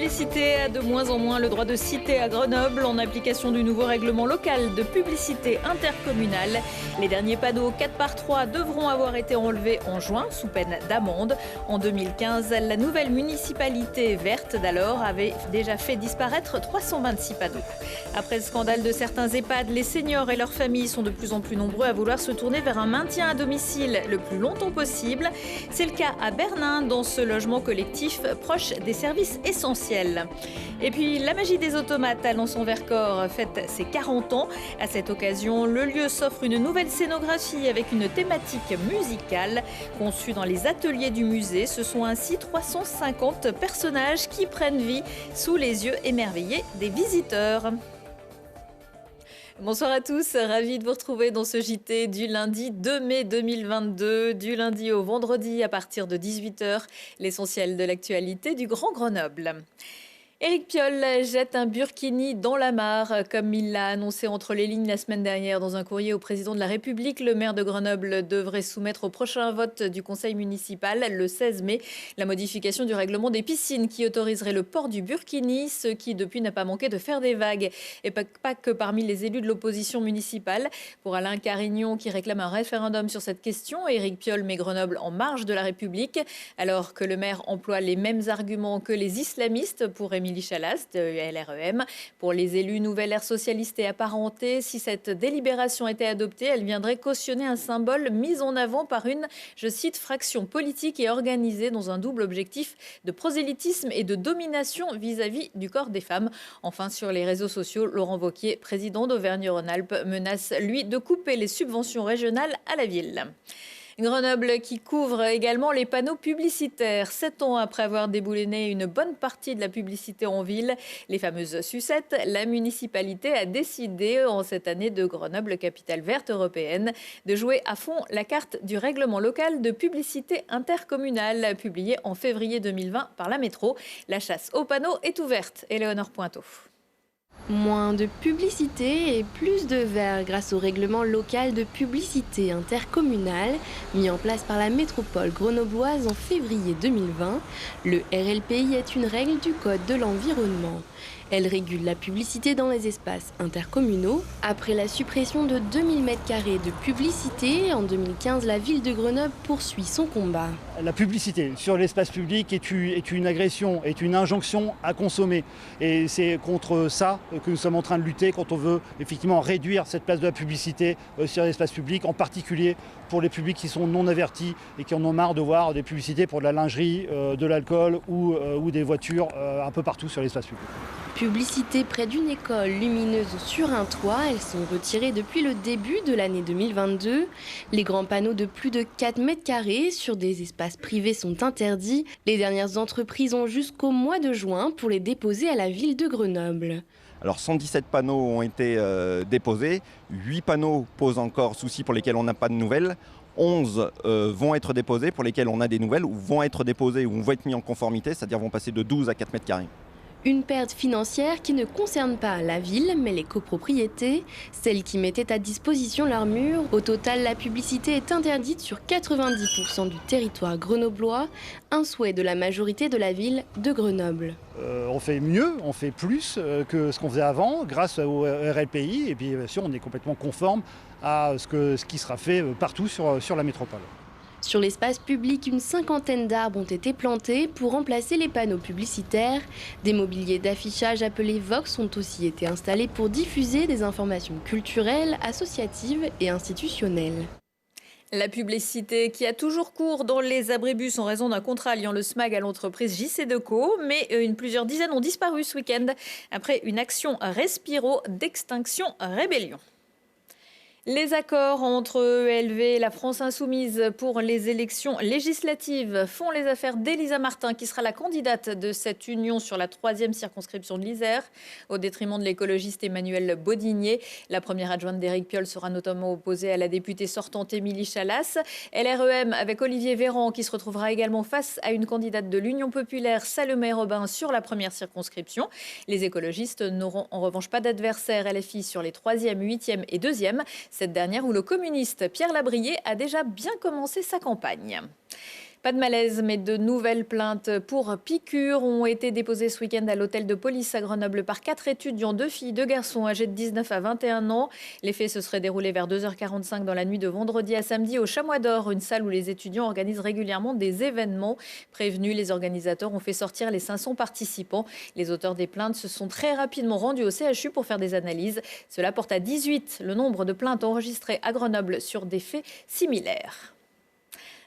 publicité a de moins en moins le droit de citer à Grenoble en application du nouveau règlement local de publicité intercommunale. Les derniers panneaux 4 par 3 devront avoir été enlevés en juin sous peine d'amende. En 2015, la nouvelle municipalité verte d'alors avait déjà fait disparaître 326 panneaux. Après le scandale de certains EHPAD, les seniors et leurs familles sont de plus en plus nombreux à vouloir se tourner vers un maintien à domicile le plus longtemps possible. C'est le cas à Bernin, dans ce logement collectif proche des services essentiels. Et puis, la magie des automates à Lançon-Vercors fête ses 40 ans. À cette occasion, le lieu s'offre une nouvelle scénographie avec une thématique musicale. Conçue dans les ateliers du musée, ce sont ainsi 350 personnages qui prennent vie sous les yeux émerveillés des visiteurs. Bonsoir à tous, ravi de vous retrouver dans ce JT du lundi 2 mai 2022, du lundi au vendredi à partir de 18h, l'essentiel de l'actualité du Grand Grenoble. Éric Piolle jette un burkini dans la mare, comme il l'a annoncé entre les lignes la semaine dernière dans un courrier au président de la République. Le maire de Grenoble devrait soumettre au prochain vote du conseil municipal le 16 mai la modification du règlement des piscines qui autoriserait le port du burkini, ce qui depuis n'a pas manqué de faire des vagues. Et pas que parmi les élus de l'opposition municipale. Pour Alain Carignon qui réclame un référendum sur cette question, Éric Piolle met Grenoble en marge de la République, alors que le maire emploie les mêmes arguments que les islamistes pour Émilie Chalas de LREM. Pour les élus Nouvelle Ère socialiste et apparentés, si cette délibération était adoptée, elle viendrait cautionner un symbole mis en avant par une, je cite, fraction politique et organisée dans un double objectif de prosélytisme et de domination vis-à-vis du corps des femmes. Enfin, sur les réseaux sociaux, Laurent Wauquiez, président d'Auvergne-Rhône-Alpes, menace, lui, de couper les subventions régionales à la ville. Grenoble qui couvre également les panneaux publicitaires. 7 ans après avoir déboulonné une bonne partie de la publicité en ville, les fameuses sucettes, la municipalité a décidé en cette année de Grenoble, capitale verte européenne, de jouer à fond la carte du règlement local de publicité intercommunale publié en février 2020 par la métro. La chasse aux panneaux est ouverte. Éléonore Pointeau. Moins de publicité et plus de verre grâce au règlement local de publicité intercommunale mis en place par la métropole grenobloise en février 2020. Le RLPI est une règle du Code de l'environnement. Elle régule la publicité dans les espaces intercommunaux. Après la suppression de 2000 m² de publicité, en 2015, la ville de Grenoble poursuit son combat. La publicité sur l'espace public est une agression, est une injonction à consommer. Et c'est contre ça que nous sommes en train de lutter quand on veut effectivement réduire cette place de la publicité sur l'espace public, en particulier pour les publics qui sont non avertis et qui en ont marre de voir des publicités pour de la lingerie, de l'alcool ou des voitures un peu partout sur l'espace public. Publicité près d'une école lumineuse sur un toit, elles sont retirées depuis le début de l'année 2022. Les grands panneaux de plus de 4 m² sur des espaces privés sont interdits. Les dernières entreprises ont jusqu'au mois de juin pour les déposer à la ville de Grenoble. Alors 117 panneaux ont été déposés, 8 panneaux posent encore souci pour lesquels on n'a pas de nouvelles. 11 vont être déposés pour lesquels on a des nouvelles ou vont être déposés ou vont être mis en conformité, c'est-à-dire vont passer de 12 à 4 m². Une perte financière qui ne concerne pas la ville, mais les copropriétés, celles qui mettaient à disposition leurs murs. Au total, la publicité est interdite sur 90% du territoire grenoblois, un souhait de la majorité de la ville de Grenoble. On fait mieux, on fait plus que ce qu'on faisait avant grâce au RLPI. Et puis bien sûr, on est complètement conforme à ce qui sera fait partout sur la métropole. Sur l'espace public, une cinquantaine d'arbres ont été plantés pour remplacer les panneaux publicitaires. Des mobiliers d'affichage appelés Vox ont aussi été installés pour diffuser des informations culturelles, associatives et institutionnelles. La publicité qui a toujours cours dans les abribus en raison d'un contrat liant le SMAG à l'entreprise JC Deco, mais plusieurs dizaines ont disparu ce week-end après une action Respiro d'Extinction Rébellion. Les accords entre ELV et la France Insoumise pour les élections législatives font les affaires d'Elisa Martin, qui sera la candidate de cette union sur la 3e circonscription de l'Isère, au détriment de l'écologiste Emmanuel Bodinier. La première adjointe d'Éric Piolle sera notamment opposée à la députée sortante Émilie Chalas. LREM avec Olivier Véran, qui se retrouvera également face à une candidate de l'Union populaire, Salomé Robin, sur la première circonscription. Les écologistes n'auront en revanche pas d'adversaire LFI sur les 3e, 8e et 2e. Cette dernière où le communiste Pierre Labrier a déjà bien commencé sa campagne. Pas de malaise, mais de nouvelles plaintes pour piqûres ont été déposées ce week-end à l'hôtel de police à Grenoble par 4 étudiants, 2 filles, 2 garçons âgés de 19 à 21 ans. Les faits se seraient déroulés vers 2h45 dans la nuit de vendredi à samedi au Chamois d'Or, une salle où les étudiants organisent régulièrement des événements. Prévenus, les organisateurs ont fait sortir les 500 participants. Les auteurs des plaintes se sont très rapidement rendus au CHU pour faire des analyses. Cela porte à 18 le nombre de plaintes enregistrées à Grenoble sur des faits similaires.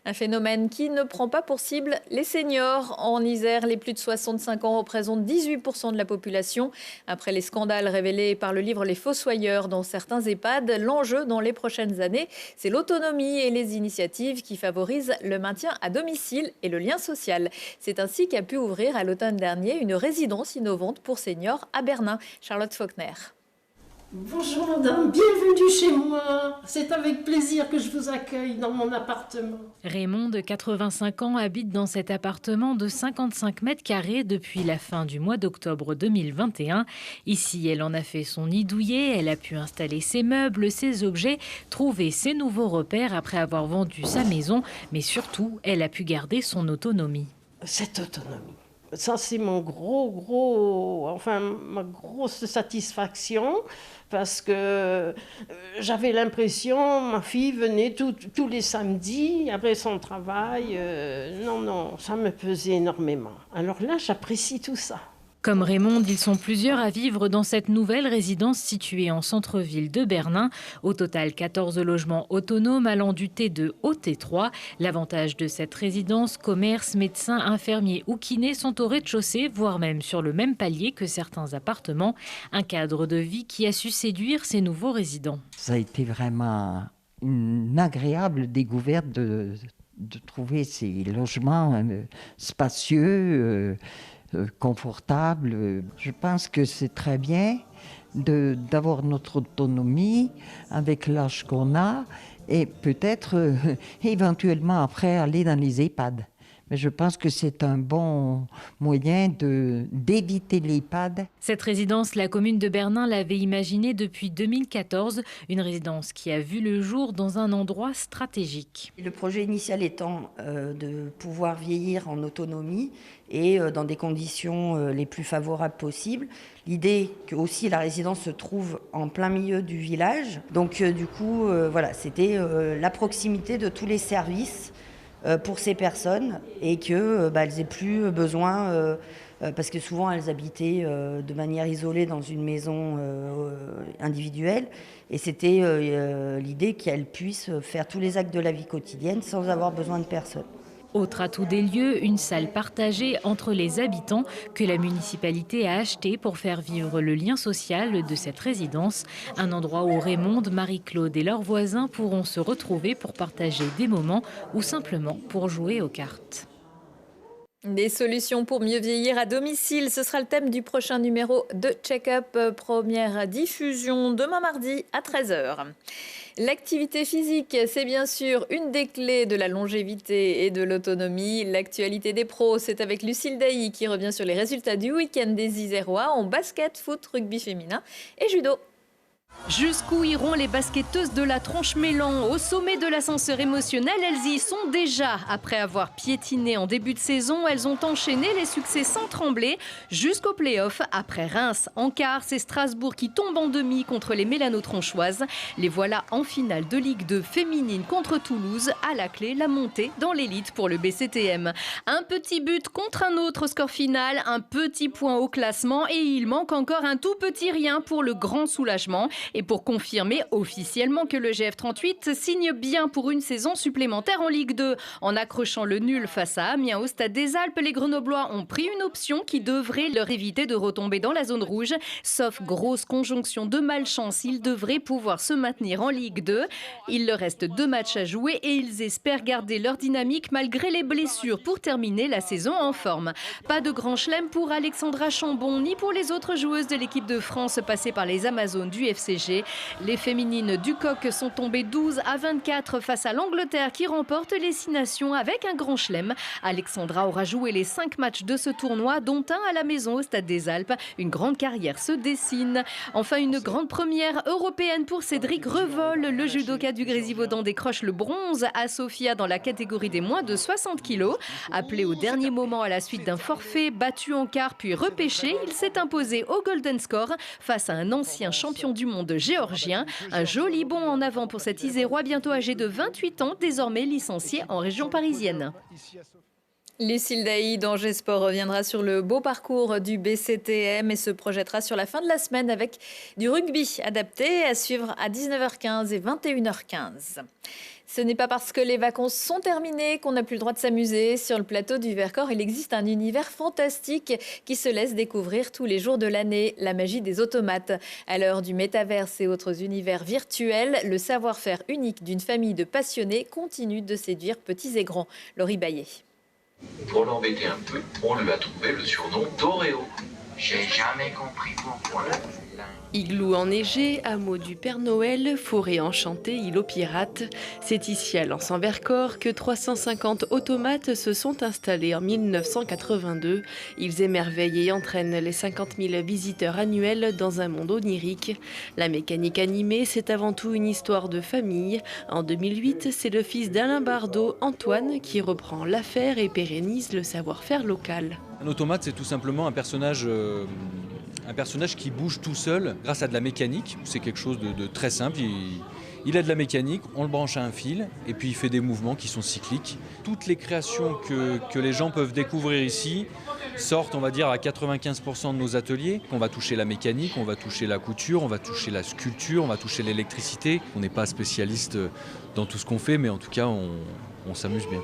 Un phénomène qui ne prend pas pour cible les seniors. En Isère, les plus de 65 ans représentent 18% de la population. Après les scandales révélés par le livre Les Fossoyeurs dans certains EHPAD, l'enjeu dans les prochaines années, c'est l'autonomie et les initiatives qui favorisent le maintien à domicile et le lien social. C'est ainsi qu'a pu ouvrir à l'automne dernier une résidence innovante pour seniors à Bernin. Charlotte Faulkner. Bonjour madame, bienvenue chez moi. C'est avec plaisir que je vous accueille dans mon appartement. Raymond, de 85 ans, habite dans cet appartement de 55 mètres carrés depuis la fin du mois d'octobre 2021. Ici, elle en a fait son nid douillet, elle a pu installer ses meubles, ses objets, trouver ses nouveaux repères après avoir vendu sa maison, mais surtout, elle a pu garder son autonomie. Cette autonomie, ça c'est ma grosse satisfaction. Parce que j'avais l'impression, ma fille venait tous les samedis après son travail. Non, ça me pesait énormément. Alors là, j'apprécie tout ça. Comme Raymond, ils sont plusieurs à vivre dans cette nouvelle résidence située en centre-ville de Bernin. Au total, 14 logements autonomes allant du T2 au T3. L'avantage de cette résidence, commerce, médecins, infirmiers ou kinés sont au rez-de-chaussée, voire même sur le même palier que certains appartements. Un cadre de vie qui a su séduire ces nouveaux résidents. Ça a été vraiment une agréable découverte de trouver ces logements spacieux, confortable. Je pense que c'est très bien d'avoir notre autonomie avec l'âge qu'on a et peut-être éventuellement après aller dans les EHPAD. Mais je pense que c'est un bon moyen d'éviter l'EHPAD. Cette résidence, la commune de Bernin l'avait imaginée depuis 2014, une résidence qui a vu le jour dans un endroit stratégique. Le projet initial étant de pouvoir vieillir en autonomie et dans des conditions les plus favorables possibles. L'idée que aussi la résidence se trouve en plein milieu du village. Donc du coup, voilà, c'était la proximité de tous les services pour ces personnes et qu'elles n'aient plus besoin, parce que souvent elles habitaient de manière isolée dans une maison individuelle, et c'était l'idée qu'elles puissent faire tous les actes de la vie quotidienne sans avoir besoin de personne. Autre atout des lieux, une salle partagée entre les habitants que la municipalité a achetée pour faire vivre le lien social de cette résidence. Un endroit où Raymond, Marie-Claude et leurs voisins pourront se retrouver pour partager des moments ou simplement pour jouer aux cartes. Des solutions pour mieux vieillir à domicile, ce sera le thème du prochain numéro de Check-up. Première diffusion demain mardi à 13h. L'activité physique, c'est bien sûr une des clés de la longévité et de l'autonomie. L'actualité des pros, c'est avec Lucille Dailly qui revient sur les résultats du week-end des Isérois en basket, foot, rugby féminin et judo. Jusqu'où iront les basketteuses de la Tronche-Mélan? Au sommet de l'ascenseur émotionnel, elles y sont déjà. Après avoir piétiné en début de saison, elles ont enchaîné les succès sans trembler jusqu'au play-off. Après Reims en quart, c'est Strasbourg qui tombe en demi contre les Mélano-Tronchoises. Les voilà en finale de Ligue 2 féminine contre Toulouse. À la clé, la montée dans l'élite pour le BCTM. Un petit but contre un autre, score final, un petit point au classement et il manque encore un tout petit rien pour le grand soulagement. Et pour confirmer officiellement que le GF38 signe bien pour une saison supplémentaire en Ligue 2. En accrochant le nul face à Amiens au Stade des Alpes, les Grenoblois ont pris une option qui devrait leur éviter de retomber dans la zone rouge. Sauf grosse conjonction de malchance, ils devraient pouvoir se maintenir en Ligue 2. Il leur reste 2 matchs à jouer et ils espèrent garder leur dynamique malgré les blessures pour terminer la saison en forme. Pas de grand chelem pour Alexandra Chambon ni pour les autres joueuses de l'équipe de France passées par les Amazones du FC PSG. Les féminines du Coq sont tombées 12-24 face à l'Angleterre qui remporte les 6 nations avec un grand chelem. Alexandra aura joué les 5 matchs de ce tournoi, dont un à la maison au Stade des Alpes. Une grande carrière se dessine. Enfin, une grande première européenne pour Cédric Revol. Le judoka du Grésivaudan décroche le bronze à Sofia dans la catégorie des moins de 60 kilos. Appelé au dernier moment à la suite d'un forfait, battu en quart puis repêché, il s'est imposé au Golden Score face à un ancien champion du monde géorgien. Un joli bond en avant pour cet Isérois bientôt âgé de 28 ans, désormais licencié en région parisienne. Lucille Dailly d'Angers Sport reviendra sur le beau parcours du BCTM et se projettera sur la fin de la semaine avec du rugby adapté à suivre à 19h15 et 21h15. Ce n'est pas parce que les vacances sont terminées qu'on n'a plus le droit de s'amuser. Sur le plateau du Vercors, il existe un univers fantastique qui se laisse découvrir tous les jours de l'année, la magie des automates. À l'heure du métaverse et autres univers virtuels, le savoir-faire unique d'une famille de passionnés continue de séduire petits et grands. Laurie Baillet. Pour l'embêter un peu, on lui a trouvé le surnom d'Oreo. J'ai jamais compris pourquoi. Igloo enneigé, hameau du Père Noël, forêt enchantée, îlot pirate. C'est ici à Lens-en-Vercors que 350 automates se sont installés en 1982. Ils émerveillent et entraînent les 50 000 visiteurs annuels dans un monde onirique. La mécanique animée, c'est avant tout une histoire de famille. En 2008, c'est le fils d'Alain Bardot, Antoine, qui reprend l'affaire et pérennise le savoir-faire local. Un automate, c'est tout simplement un personnage qui bouge tout seul grâce à de la mécanique. C'est quelque chose de très simple. Il a de la mécanique, on le branche à un fil et puis il fait des mouvements qui sont cycliques. Toutes les créations que les gens peuvent découvrir ici sortent, on va dire, à 95% de nos ateliers. On va toucher la mécanique, on va toucher la couture, on va toucher la sculpture, on va toucher l'électricité. On n'est pas spécialiste dans tout ce qu'on fait, mais en tout cas, on s'amuse bien.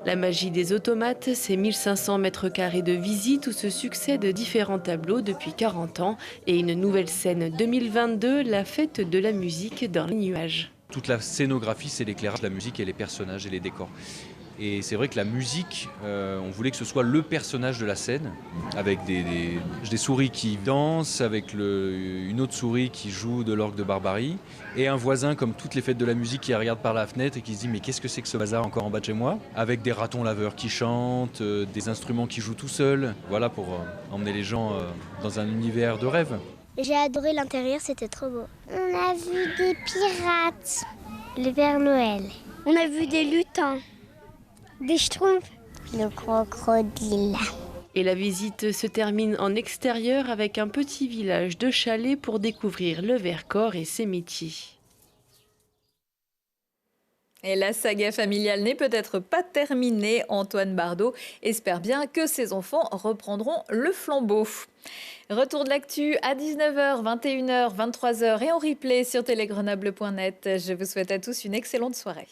La magie des automates, c'est 1500 mètres carrés de visite où se succèdent différents tableaux depuis 40 ans et une nouvelle scène 2022, la fête de la musique dans les nuages. Toute la scénographie, c'est l'éclairage, la musique et les personnages et les décors. Et c'est vrai que la musique, on voulait que ce soit le personnage de la scène, avec des souris qui dansent, avec une autre souris qui joue de l'orgue de Barbarie, et un voisin, comme toutes les fêtes de la musique, qui regarde par la fenêtre et qui se dit « mais qu'est-ce que c'est que ce bazar encore en bas de chez moi ?» Avec des ratons laveurs qui chantent, des instruments qui jouent tout seuls, voilà, pour emmener les gens dans un univers de rêve. J'ai adoré l'intérieur, c'était trop beau. On a vu des pirates, le Père Noël. On a vu des lutins. Des schtroumpfs. Le crocodile. Et la visite se termine en extérieur avec un petit village de chalets pour découvrir le Vercors et ses métiers. Et la saga familiale n'est peut-être pas terminée. Antoine Bardot espère bien que ses enfants reprendront le flambeau. Retour de l'actu à 19h, 21h, 23h et en replay sur télégrenoble.net. Je vous souhaite à tous une excellente soirée.